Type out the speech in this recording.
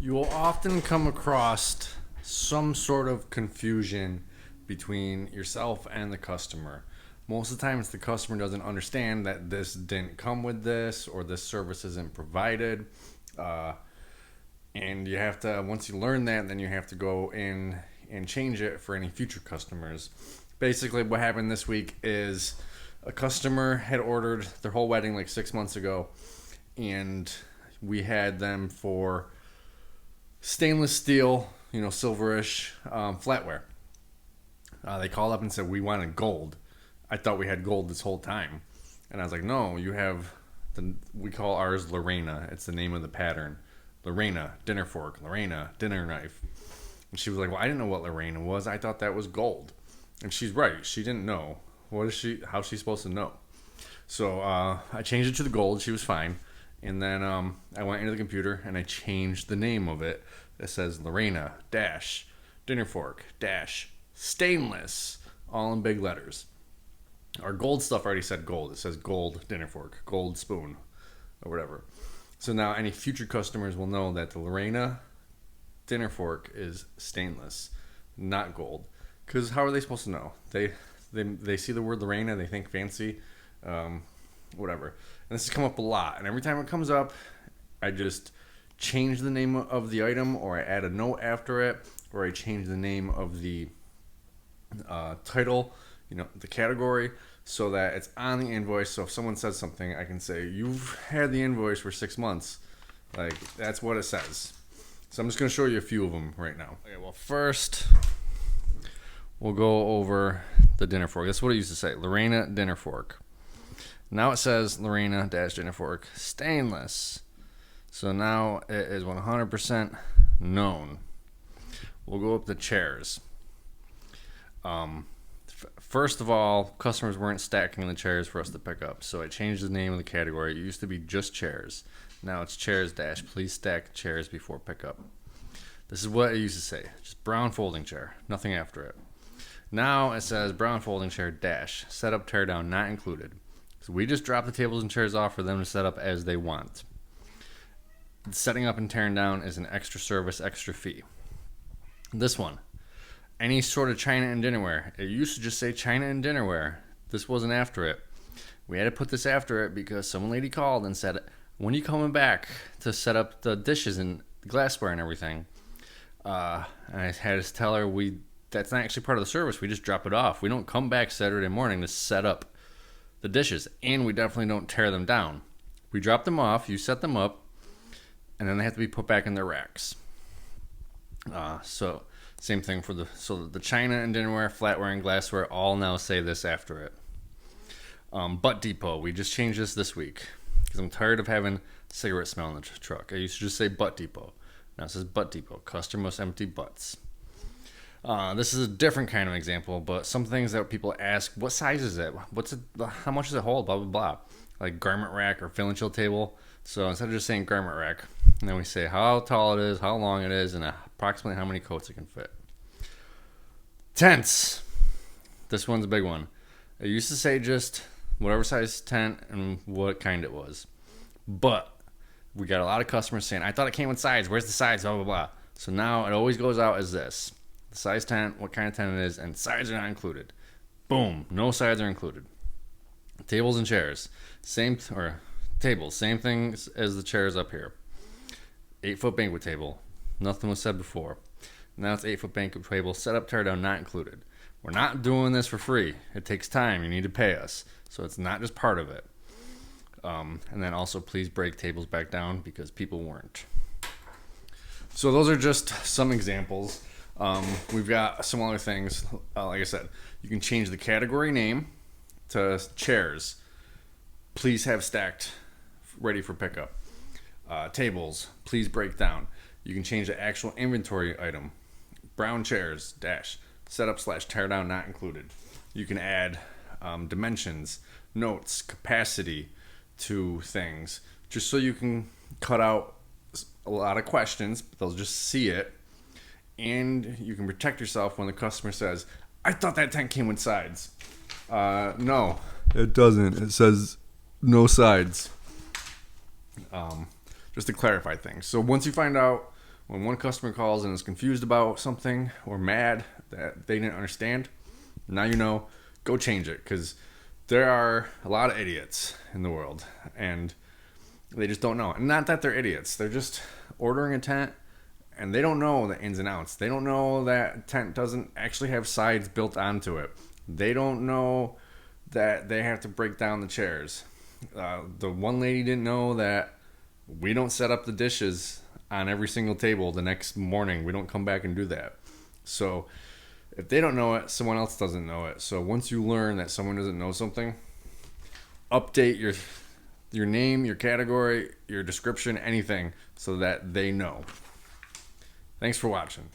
You will often come across some sort of confusion between yourself and the customer. Most of the times, the customer doesn't understand that this didn't come with this or this service isn't provided. And you have to, once you learn that, then you have to go in and change it for any future customers. Basically, what happened this week is a customer had ordered their whole wedding like 6 months ago, and we had them for stainless steel, silverish flatware. They called up and said we wanted gold. I thought we had gold this whole time, and I was like, no, you have we call ours Lorena. It's the name of the pattern. Lorena dinner fork, Lorena dinner knife. And she was like, well, I didn't know what Lorena was. I thought that was gold. And she's right. She didn't know. How's she supposed to know? So I changed it to the gold. She was fine. And then I went into the computer and I changed the name of it. It says Lorena dash dinner fork dash stainless, all in big letters. Our gold stuff already said gold. It says gold dinner fork, gold spoon, or whatever. So now any future customers will know that the Lorena dinner fork is stainless, not gold. Because how are they supposed to know? They see the word Lorena, they think fancy, whatever. And this has come up a lot. And every time it comes up, I just change the name of the item, or I add a note after it, or I change the name of the title, the category, so that it's on the invoice. So if someone says something, I can say, you've had the invoice for 6 months. Like, that's what it says. So I'm just going to show you a few of them right now. Okay, well, first, we'll go over the dinner fork. That's what it used to say, Lorena dinner fork. Now it says Lorena dash dinner fork stainless. So now it is 100% known. We'll go up to chairs. First of all, customers weren't stacking the chairs for us to pick up, so I changed the name of the category. It used to be just chairs. Now it's chairs dash please stack chairs before pickup. This is what it used to say, just brown folding chair, nothing after it. Now it says brown folding chair dash setup tear down not included. So we just drop the tables and chairs off for them to set up as they want. Setting up and tearing down is an extra service, extra fee. This one, any sort of china and dinnerware. It used to just say china and dinnerware. This wasn't after it. We had to put this after it because some lady called and said, when are you coming back to set up the dishes and glassware and everything? And I had to tell her that's not actually part of the service. We just drop it off. We don't come back Saturday morning to set up the dishes, and we definitely don't tear them down. We drop them off, you set them up, and then they have to be put back in their racks. So same thing for the china and dinnerware, flatware, and glassware all now say this after it. Butt Depot, we just changed this week because I'm tired of having cigarette smell in the truck. I used to just say Butt Depot. Now it says Butt Depot, customer must empty butts. This is a different kind of example, but some things that people ask, what size is it? How much does it hold? Blah, blah, blah. Like garment rack or fill and chill table. So instead of just saying garment rack, and then we say how tall it is, how long it is, and approximately how many coats it can fit. Tents. This one's a big one. It used to say just whatever size tent and what kind it was. But we got a lot of customers saying, I thought it came with sides. Where's the sides? Blah, blah, blah. So now it always goes out as this. The size tent, what kind of tent it is, and sides are not included. Boom. No sides are included. Tables and chairs. Tables. Same thing as the chairs up here. 8-foot banquet table. Nothing was said before. Now it's 8-foot banquet table. Setup, tear down, not included. We're not doing this for free. It takes time. You need to pay us. So it's not just part of it. And then also please break tables back down because people weren't. So those are just some examples. We've got some other things. Like I said, you can change the category name to chairs. Please have stacked, ready for pickup. Tables, please break down. You can change the actual inventory item. Brown chairs, dash, setup / tear down, not included. You can add dimensions, notes, capacity to things, just so you can cut out a lot of questions. They'll just see it. And you can protect yourself when the customer says, I thought that tent came with sides. No, it doesn't. It says no sides. Just to clarify things. So once you find out when one customer calls and is confused about something or mad that they didn't understand, now you know, go change it, because there are a lot of idiots in the world and they just don't know. And not that they're idiots, they're just ordering a tent and they don't know the ins and outs. They don't know that tent doesn't actually have sides built onto it. They don't know that they have to break down the chairs. The one lady didn't know that we don't set up the dishes on every single table the next morning. We don't come back and do that. So if they don't know it, someone else doesn't know it. So once you learn that someone doesn't know something, update your name, your category, your description, anything, so that they know. Thanks for watching.